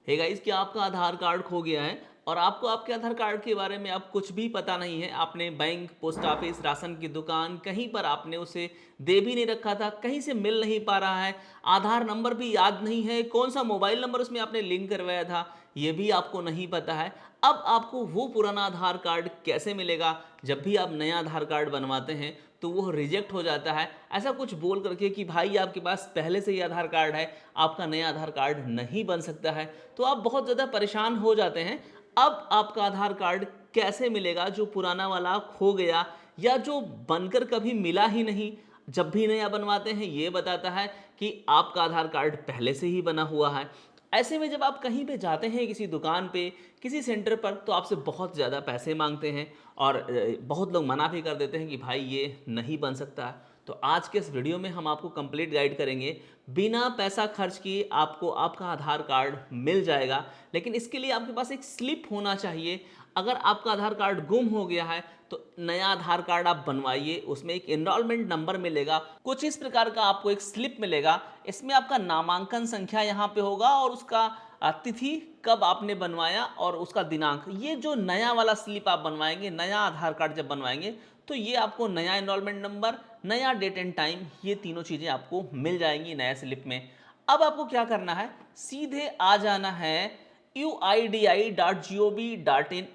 Hey guys, क्या आपका आधार card खो गया है और आपको आपके आधार कार्ड के बारे में अब कुछ भी पता नहीं है? आपने बैंक, पोस्ट ऑफिस, राशन की दुकान कहीं पर आपने उसे दे भी नहीं रखा था, कहीं से मिल नहीं पा रहा है, आधार नंबर भी याद नहीं है, कौन सा मोबाइल नंबर उसमें आपने लिंक करवाया था ये भी आपको नहीं पता है। अब आपको वो पुराना आधार कार्ड कैसे मिलेगा? जब भी आप नया आधार कार्ड बनवाते हैं तो वो रिजेक्ट हो जाता है, ऐसा कुछ बोल करके कि भाई आपके पास पहले से ही आधार कार्ड है, आपका नया आधार कार्ड नहीं बन सकता है। तो आप बहुत ज़्यादा परेशान हो जाते हैं। अब आपका आधार कार्ड कैसे मिलेगा जो पुराना वाला खो गया या जो बनकर कभी मिला ही नहीं? जब भी नया बनवाते हैं ये बताता है कि आपका आधार कार्ड पहले से ही बना हुआ है। ऐसे में जब आप कहीं पे जाते हैं, किसी दुकान पे, किसी सेंटर पर, तो आपसे बहुत ज़्यादा पैसे मांगते हैं और बहुत लोग मना भी कर देते हैं कि भाई ये नहीं बन सकता। तो आज के इस वीडियो में हम आपको कंप्लीट गाइड करेंगे, बिना पैसा खर्च किए आपको आपका आधार कार्ड मिल जाएगा। लेकिन इसके लिए आपके पास एक स्लिप होना चाहिए। अगर आपका आधार कार्ड गुम हो गया है तो नया आधार कार्ड आप बनवाइए, उसमें एक एनरोलमेंट नंबर मिलेगा, कुछ इस प्रकार का आपको एक स्लिप मिलेगा। इसमें आपका नामांकन संख्या यहाँ पे होगा और उसका तिथि कब आपने बनवाया और उसका दिनांक। ये जो नया वाला स्लिप आप बनवाएंगे, नया आधार कार्ड जब बनवाएंगे, तो ये आपको नया एनरोलमेंट नंबर, नया डेट एंड टाइम, ये तीनों चीज़ें आपको मिल जाएंगी नया स्लिप में। अब आपको क्या करना है, सीधे आ जाना है uidi.gov.in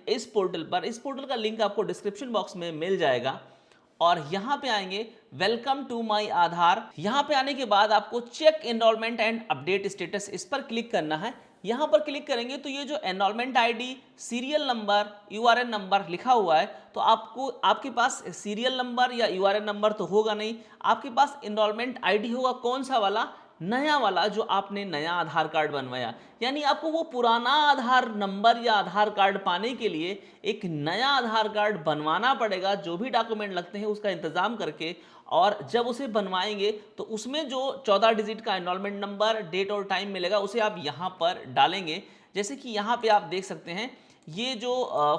इस पोर्टल पर। इस पोर्टल का लिंक आपको डिस्क्रिप्शन बॉक्स में मिल जाएगा और यहाँ पे आएंगे वेलकम टू माई आधार। यहाँ पे आने के बाद आपको check enrolment and update status, इस पर क्लिक करना है। यहाँ पर क्लिक करेंगे तो ये जो enrolment ID, serial number, URN number लिखा हुआ है, तो आपको आपके पास सीरियल नंबर या यूआरएन नंबर तो होगा नहीं, आपके पास एनरोलमेंट आईडी होगा। कौन सा वाला? नया वाला, जो आपने नया आधार कार्ड बनवाया। यानी आपको वो पुराना आधार नंबर या आधार कार्ड पाने के लिए एक नया आधार कार्ड बनवाना पड़ेगा। जो भी डॉक्यूमेंट लगते हैं उसका इंतजाम करके, और जब उसे बनवाएंगे तो उसमें जो 14 डिजिट का एनरोलमेंट नंबर, डेट और टाइम मिलेगा, उसे आप यहाँ पर डालेंगे। जैसे कि यहाँ पे आप देख सकते हैं, ये जो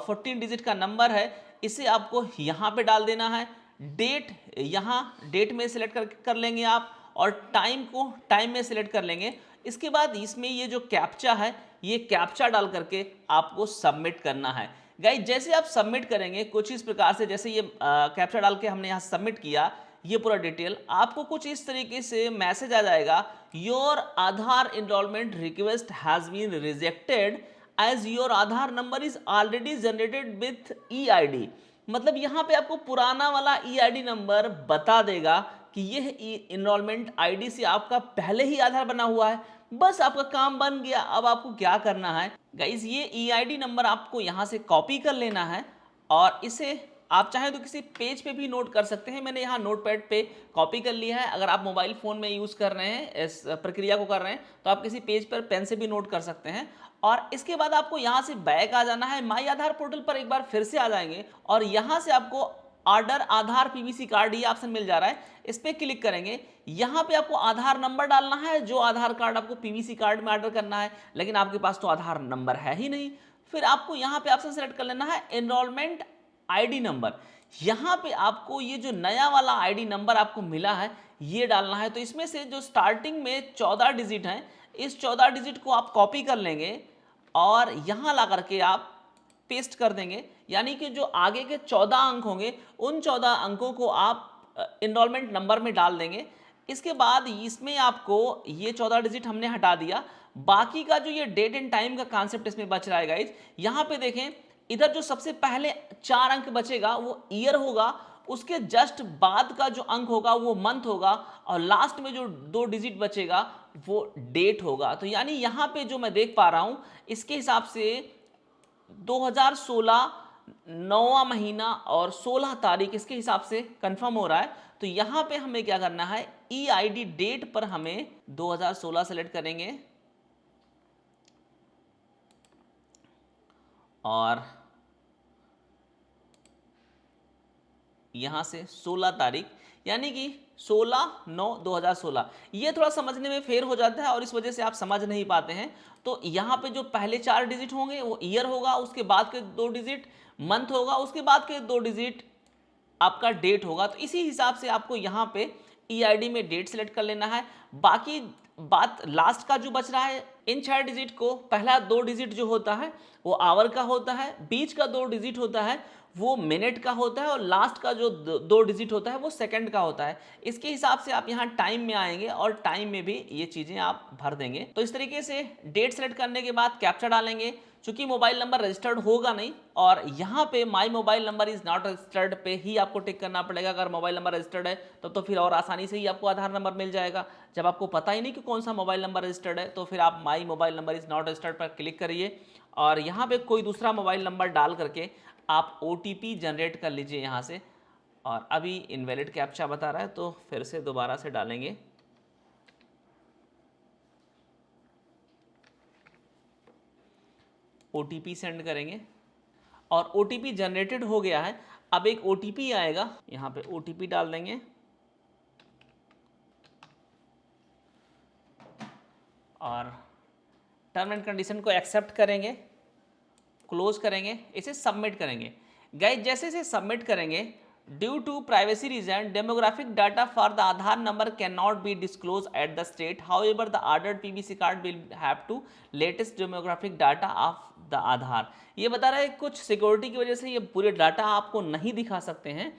14 डिजिट का नंबर है, इसे आपको यहाँ पे डाल देना है। डेट, यहाँ डेट में सिलेक्ट कर लेंगे आप, और टाइम को टाइम में सिलेक्ट कर लेंगे। इसके बाद इसमें ये जो कैप्चा है, ये कैप्चा डाल करके आपको सबमिट करना है। गाइस, जैसे आप सबमिट करेंगे कुछ इस प्रकार से, जैसे ये कैप्चा डाल के हमने यहाँ सबमिट किया, ये पूरा डिटेल, आपको कुछ इस तरीके से मैसेज आ जाएगा, your Aadhaar enrolment request has been rejected as your Aadhaar number is already generated with EID. मतलब यहाँ पे आपको पुराना वाला ईआईडी नंबर बता देगा कि यह एनरोलमेंट आईडी से आपका पहले ही आधार बना हुआ है। बस आपका काम बन गया। अब आपको क्या करना है गाइस, ये ईआईडी नंबर आपको यहाँ से कॉपी कर लेना है और इसे आप चाहें तो किसी पेज पे भी नोट कर सकते हैं। मैंने यहाँ नोटपैड पे कॉपी कर लिया है। अगर आप मोबाइल फ़ोन में यूज़ कर रहे हैं, इस प्रक्रिया को कर रहे हैं, तो आप किसी पेज पर पेन से भी नोट कर सकते हैं। और इसके बाद आपको यहाँ से बैक आ जाना है, माई आधार पोर्टल पर एक बार फिर से आ जाएंगे और यहाँ से आपको ऑर्डर आधार पीवीसी कार्ड, ये ऑप्शन मिल जा रहा है, इस पर क्लिक करेंगे। यहाँ पे आपको आधार नंबर डालना है, जो आधार कार्ड आपको पीवीसी कार्ड में ऑर्डर करना है, लेकिन आपके पास तो आधार नंबर है ही नहीं। फिर आपको यहाँ पे ऑप्शन सेलेक्ट कर लेना है एनरोलमेंट आईडी नंबर। यहाँ पे आपको ये जो नया वाला आईडी नंबर आपको मिला है, ये डालना है। तो इसमें से जो स्टार्टिंग में 14 डिजिट हैं, इस 14 डिजिट को आप कॉपी कर लेंगे और यहाँ ला करके आप पेस्ट कर देंगे। यानी कि जो आगे के 14 अंक होंगे, उन 14 अंकों को आप एनरोलमेंट नंबर में डाल देंगे। इसके बाद इसमें आपको ये 14 डिजिट हमने हटा दिया, बाकी का जो ये डेट एंड टाइम का कॉन्सेप्ट इसमें बच रहा है गाइज। यहाँ पे देखें, इधर जो सबसे पहले 4 अंक बचेगा वो ईयर होगा, उसके जस्ट बाद का जो अंक होगा वो मंथ होगा, और लास्ट में जो 2 डिजिट बचेगा वो डेट होगा। तो यानी यहाँ पे जो मैं देख पा रहा हूँ, इसके हिसाब से 2016 9वां महीना और 16 तारीख, इसके हिसाब से कंफर्म हो रहा है। तो यहाँ पे हमें क्या करना है, ईआईडी डेट पर हमें 2016 सेलेक्ट करेंगे और यहाँ से 16 तारीख, यानी कि 16/9/2016। ये थोड़ा समझने में फेर हो जाता है और इस वजह से आप समझ नहीं पाते हैं। तो यहाँ पे जो पहले 4 डिजिट होंगे वो ईयर होगा, उसके बाद के 2 डिजिट मंथ होगा, उसके बाद के 2 डिजिट आपका डेट होगा। तो इसी हिसाब से आपको यहाँ पे EID में डेट सेलेक्ट कर लेना है। बाकी बात लास्ट का जो बच रहा है, इन 6 डिजिट को पहला 2 डिजिट जो होता है वो आवर का होता है, बीच का 2 डिजिट होता है वो मिनट का होता है और लास्ट का जो 2 डिजिट होता है वो सेकंड का होता है। इसके हिसाब से आप यहाँ टाइम में आएंगे और टाइम में भी ये चीज़ें आप भर देंगे। तो इस तरीके से डेट सेलेक्ट करने के बाद कैप्चा डालेंगे। चूंकि मोबाइल नंबर रजिस्टर्ड होगा नहीं और यहाँ पे my mobile number is not registered पे ही आपको टिक करना पड़ेगा। अगर मोबाइल नंबर रजिस्टर्ड है तब तो फिर और आसानी से ही आपको आधार नंबर मिल जाएगा। जब आपको पता ही नहीं कि कौन सा मोबाइल नंबर रजिस्टर्ड है तो फिर आप my mobile number is not registered पर क्लिक करिए और यहाँ पे कोई दूसरा मोबाइल नंबर डाल करके आप OTP जनरेट कर लीजिए यहाँ से। और अभी इनवैलिड कैप्चा बता रहा है तो फिर से दोबारा से डालेंगे। OTP सेंड करेंगे और OTP जनरेटेड हो गया है। अब एक OTP आएगा, यहाँ पे OTP डाल देंगे और टर्म एंड कंडीशन को एक्सेप्ट करेंगे, क्लोज करेंगे, इसे सबमिट करेंगे। गाइस जैसे इसे सबमिट करेंगे, due to privacy reason demographic data for the Aadhaar number can not be disclose at the state, however the ordered PVC card will have to latest demographic data of the Aadhaar. ये बता रहा है कुछ security की वजह से ये पूरे डाटा आपको नहीं दिखा सकते हैं।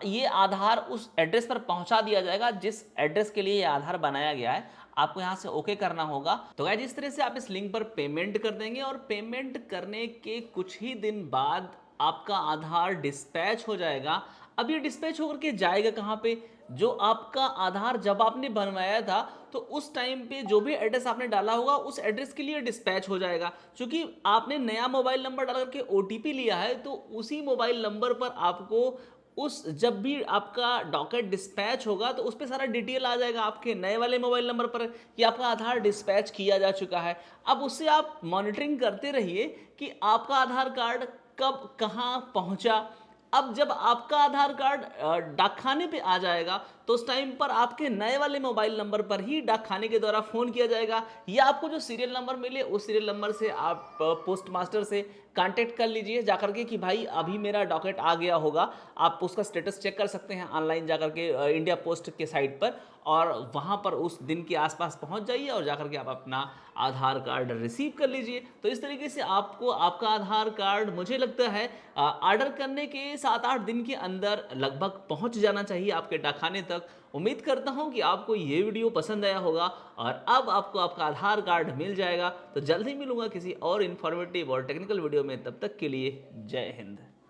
ये आधार उस एड्रेस पर पहुंचा दिया जाएगा जिस एड्रेस के लिए ये आधार बनाया गया है। आपको यहाँ से ओके करना होगा। तो गाइस इस तरह से आप इस लिंक पर पेमेंट कर देंगे और पेमेंट करने के कुछ ही दिन बाद आपका आधार डिस्पैच हो जाएगा। अब ये डिस्पैच होकर के जाएगा कहाँ पे? जो आपका आधार जब आपने बनवाया था तो उस टाइम पे जो भी एड्रेस आपने डाला होगा उस एड्रेस के लिए डिस्पैच हो जाएगा। क्योंकि आपने नया मोबाइल नंबर डाल करके OTP लिया है तो उसी मोबाइल नंबर पर आपको उस जब भी आपका डॉकेट डिस्पैच होगा तो उस पर सारा डिटेल आ जाएगा आपके नए वाले मोबाइल नंबर पर कि आपका आधार डिस्पैच किया जा चुका है। अब उससे आप मॉनिटरिंग करते रहिए कि आपका आधार कार्ड कब कहाँ पहुँचा। अब जब आपका आधार कार्ड डाकखाने पे आ जाएगा तो उस टाइम पर आपके नए वाले मोबाइल नंबर पर ही डाकखाने के द्वारा फ़ोन किया जाएगा या आपको जो सीरियल नंबर मिले उस सीरियल नंबर से आप पोस्ट मास्टर से कांटेक्ट कर लीजिए जाकर के कि भाई अभी मेरा डॉकेट आ गया होगा। आप उसका स्टेटस चेक कर सकते हैं ऑनलाइन जाकर के इंडिया पोस्ट के साइट पर और वहाँ पर उस दिन के आसपास पहुँच जाइए और जाकर के आप अपना आधार कार्ड रिसीव कर लीजिए। तो इस तरीके से आपको आपका आधार कार्ड मुझे लगता है ऑर्डर करने के 7-8 दिन के अंदर लगभग पहुँच जाना चाहिए आपके डाकखाने तक। उम्मीद करता हूं कि आपको ये वीडियो पसंद आया होगा और अब आपको आपका आधार कार्ड मिल जाएगा। तो जल्द ही मिलूंगा किसी और इन्फॉर्मेटिव और टेक्निकल वीडियो में, तब तक के लिए जय हिंद।